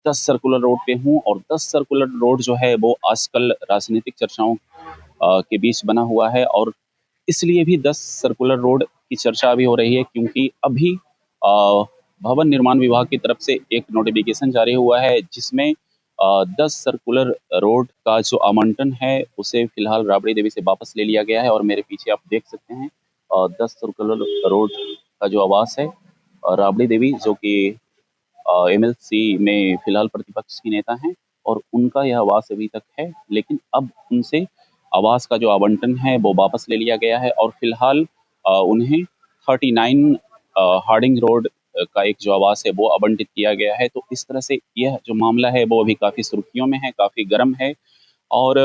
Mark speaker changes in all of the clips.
Speaker 1: 10 circular road पे हूँ और 10 सर्कुलर रोड जो है वो आजकल राजनीतिक चर्चाओं के बीच बना हुआ है और इसलिए भी 10 सर्कुलर रोड की चर्चा अभी हो रही है क्योंकि अभी भवन निर्माण विभाग की तरफ से एक नोटिफिकेशन जारी हुआ है जिसमें 10 सर्कुलर रोड का जो आवंटन है उसे फिलहाल राबड़ी देवी से वापस ले लिया गया है और मेरे पीछे आप देख सकते हैं 10 सर्कुलर रोड का जो आवास है राबड़ी देवी जो कि एमएलसी में फिलहाल प्रतिपक्ष की नेता हैं और उनका यह आवास अभी तक है, लेकिन अब उनसे आवास का जो आवंटन है वो वापस ले लिया गया है और फिलहाल उन्हें 39 हार्डिंग रोड का एक जो आवास है वो आवंटित किया गया है। तो इस तरह से यह जो मामला है वो अभी काफ़ी सुर्खियों में है, काफ़ी गर्म है और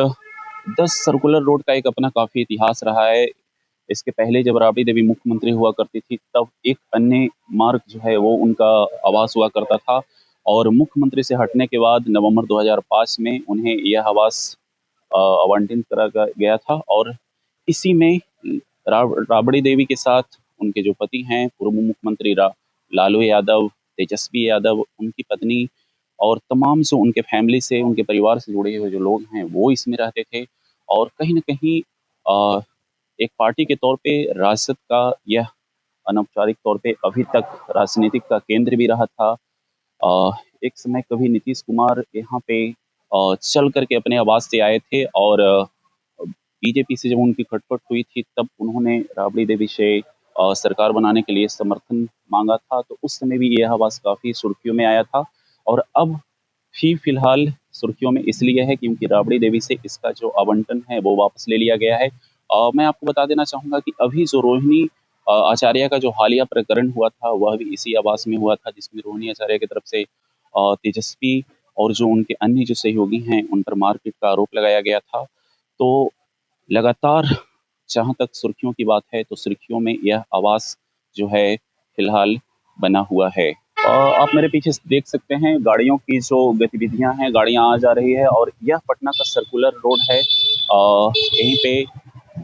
Speaker 1: 10 सर्कुलर रोड का एक अपना काफ़ी इतिहास रहा है। इसके पहले जब राबड़ी देवी मुख्यमंत्री हुआ करती थी तब एक अन्य मार्ग जो है वो उनका आवास हुआ करता था और मुख्यमंत्री से हटने के बाद नवंबर 2005 में उन्हें यह आवास आवंटित करा गया था और इसी में राबड़ी देवी के साथ उनके जो पति हैं पूर्व मुख्यमंत्री लालू यादव, तेजस्वी यादव, उनकी पत्नी और तमाम जो उनके फैमिली से, उनके परिवार से जुड़े हुए जो लोग हैं वो इसमें रहते थे और कहीं न कहीं अ, एक पार्टी के तौर पे राजद का यह अनौपचारिक तौर पे अभी तक राजनीतिक का केंद्र भी रहा था। एक समय कभी नीतीश कुमार यहाँ पे चल कर के अपने आवास से आए थे और बीजेपी से जब उनकी खटपट हुई थी तब उन्होंने राबड़ी देवी से सरकार बनाने के लिए समर्थन माँगा था। तो उस समय भी यह आवास काफ़ी सुर्खियों में आया था और अब भी फिलहाल सुर्खियों में इसलिए है क्योंकि राबड़ी देवी से इसका जो आवंटन है वो वापस ले लिया गया है। मैं आपको बता देना चाहूँगा कि अभी जो रोहिणी आचार्य का जो हालिया प्रकरण हुआ था वह भी इसी आवास में हुआ था जिसमें रोहिणी आचार्य की तरफ से तेजस्वी और जो उनके अन्य जो सहयोगी हैं उन पर मारपीट का आरोप लगाया गया था। तो लगातार जहाँ तक सुर्खियों की बात है तो सुर्खियों में यह आवास जो है फिलहाल बना हुआ है। आप मेरे पीछे देख सकते हैं गाड़ियों की जो गतिविधियां हैं, गाड़ियां आ जा रही है और यह पटना का सर्कुलर रोड है। यहीं पे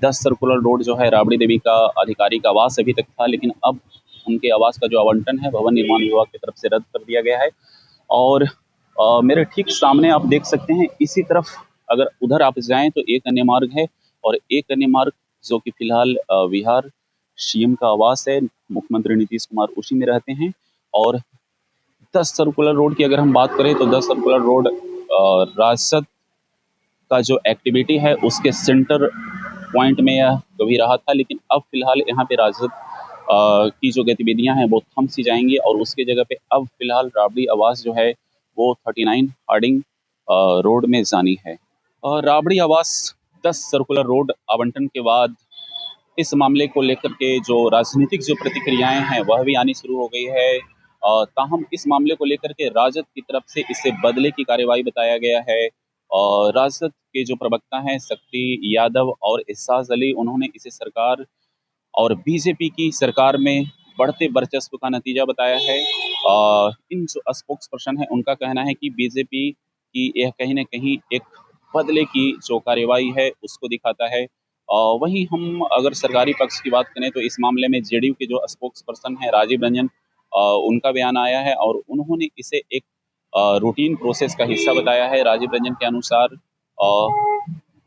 Speaker 1: 10 सर्कुलर रोड जो है राबड़ी देवी का आधिकारिक आवास अभी तक था, लेकिन अब उनके आवास का जो आवंटन है भवन निर्माण विभाग की तरफ से रद्द कर दिया गया है और मेरे ठीक सामने आप देख सकते हैं इसी तरफ अगर उधर आप जाएं तो एक अन्य मार्ग है और एक अन्य मार्ग जो कि फिलहाल बिहार सीएम का आवास है, मुख्यमंत्री नीतीश कुमार उसी में रहते हैं और 10 सर्कुलर रोड की अगर हम बात करें तो 10 सर्कुलर रोड राजद का जो एक्टिविटी है उसके सेंटर पॉइंट में यह कभी रहा था, लेकिन अब फिलहाल यहाँ पे राजद की जो गतिविधियां हैं वो थम सी जाएंगी और उसके जगह पे अब फिलहाल राबड़ी आवास जो है वो 39 हार्डिंग रोड में जानी है। और राबड़ी आवास 10 सर्कुलर रोड आवंटन के बाद इस मामले को लेकर के जो राजनीतिक जो प्रतिक्रियाएं हैं वह भी आनी शुरू हो गई है। ताहम इस मामले को लेकर के राजद की तरफ से इसे बदले की कार्रवाई बताया गया है और राजद के जो प्रवक्ता हैं शक्ति यादव और एजाज अली उन्होंने इसे सरकार और बीजेपी की सरकार में बढ़ते वर्चस्व का नतीजा बताया है। इन जो स्पोक्स पर्सन है उनका कहना है कि बीजेपी की यह कहीं न कहीं एक बदले की जो कार्रवाई है उसको दिखाता है। वहीं हम अगर सरकारी पक्ष की बात करें तो इस मामले में जेडीयू के जो स्पोक्स पर्सन है राजीव रंजन उनका बयान आया है और उन्होंने इसे एक रूटीन प्रोसेस का हिस्सा बताया है। राजीव रंजन के अनुसार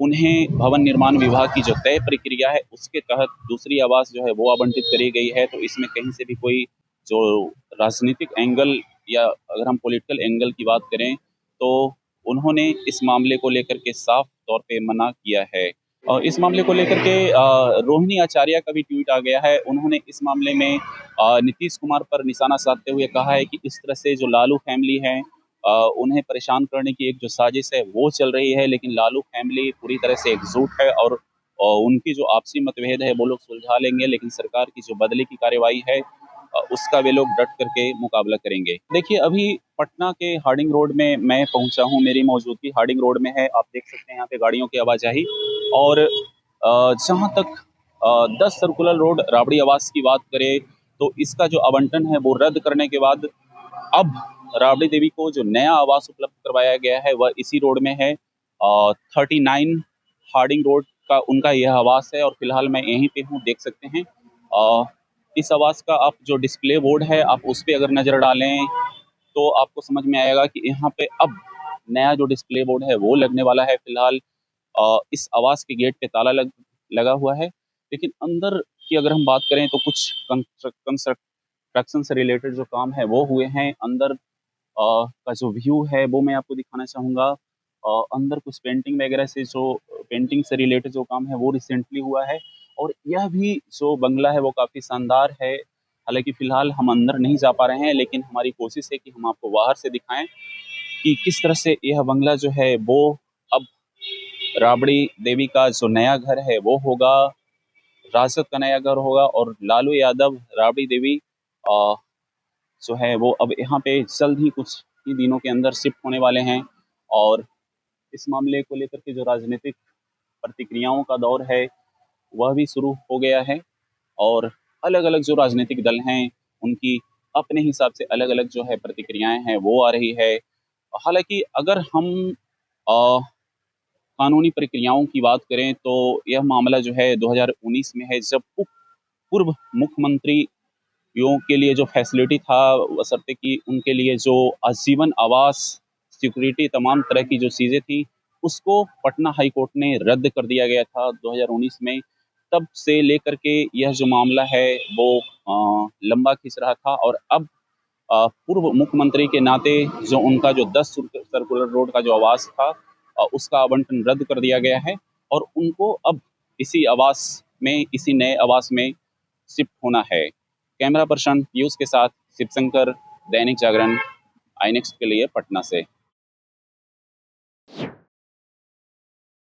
Speaker 1: उन्हें भवन निर्माण विभाग की जो तय प्रक्रिया है उसके तहत दूसरी आवास जो है वो आवंटित करी गई है। तो इसमें कहीं से भी कोई जो राजनीतिक एंगल या अगर हम पॉलिटिकल एंगल की बात करें तो उन्होंने इस मामले को लेकर के साफ तौर पे मना किया है। और इस मामले को लेकर के रोहिणी आचार्य का भी ट्वीट आ गया है। उन्होंने इस मामले में नीतीश कुमार पर निशाना साधते हुए कहा है कि इस तरह से जो लालू फैमिली है उन्हें परेशान करने की एक जो साजिश है वो चल रही है, लेकिन लालू फैमिली पूरी तरह से एकजुट है और उनकी जो आपसी मतभेद है वो लोग सुलझा लेंगे, लेकिन सरकार की जो बदले की कार्रवाई है उसका वे लोग डट करके मुकाबला करेंगे। देखिए अभी पटना के हार्डिंग रोड में मैं पहुंचा हूं, मेरी मौजूदगी हार्डिंग रोड में है। आप देख सकते हैं यहाँ पे गाड़ियों की आवाजाही और जहां तक 10 सर्कुलर रोड राबड़ी आवास की बात करें तो इसका जो आवंटन है वो रद्द करने के बाद अब राबड़ी देवी को जो नया आवास उपलब्ध करवाया गया है वह इसी रोड में है। 39 हार्डिंग रोड का उनका यह आवास है और फिलहाल मैं यहीं पे हूँ, देख सकते हैं। इस आवास का आप जो डिस्प्ले बोर्ड है आप उस पर अगर नज़र डालें तो आपको समझ में आएगा कि यहाँ पे अब नया जो डिस्प्ले बोर्ड है वो लगने वाला है। फिलहाल इस आवास के गेट पे ताला लगा हुआ है, लेकिन अंदर की अगर हम बात करें तो कुछ कंस्ट्रक्शन से रिलेटेड जो काम है वो हुए हैं। अंदर का जो व्यू है वो मैं आपको दिखाना चाहूँगा। अंदर कुछ पेंटिंग से रिलेटेड जो काम है वो रिसेंटली हुआ है, और यह भी जो बंगला है वो काफ़ी शानदार है। हालाँकि फ़िलहाल हम अंदर नहीं जा पा रहे हैं, लेकिन हमारी कोशिश है कि हम आपको बाहर से दिखाएँ कि किस तरह से यह बंगला जो है वो अब राबड़ी देवी का जो नया घर है वो होगा, राजद का नया घर होगा, और लालू यादव राबड़ी देवी अ, जो है वो अब यहाँ पे जल्द ही कुछ ही दिनों के अंदर शिफ्ट होने वाले हैं। और इस मामले को लेकर के जो राजनीतिक प्रतिक्रियाओं का दौर है वह भी शुरू हो गया है, और अलग-अलग जो राजनीतिक दल हैं उनकी अपने हिसाब से अलग-अलग जो है प्रतिक्रियाएं हैं वो आ रही है। हालांकि अगर हम अ, कानूनी प्रक्रियाओं की बात करें तो यह मामला जो है 2019 में है, जब पूर्व मुख्यमंत्रियों के लिए जो फैसिलिटी था, बशर्ते कि उनके लिए जो आजीवन आवास, सिक्योरिटी, तमाम तरह की जो चीज़ें थी, उसको पटना हाई कोर्ट ने रद्द कर दिया गया था 2019 में। तब से लेकर के यह जो मामला है वो लंबा खिंच रहा था, और अब पूर्व मुख्यमंत्री के नाते जो उनका जो 10 सर्कुलर रोड का जो आवास था उसका आवंटन रद्द कर दिया गया है, और उनको अब इसी नए आवास में शिफ्ट होना है। कैमरा पर्सन पीयूष के साथ शिवशंकर, दैनिक जागरण, आईनेक्स के लिए पटना से।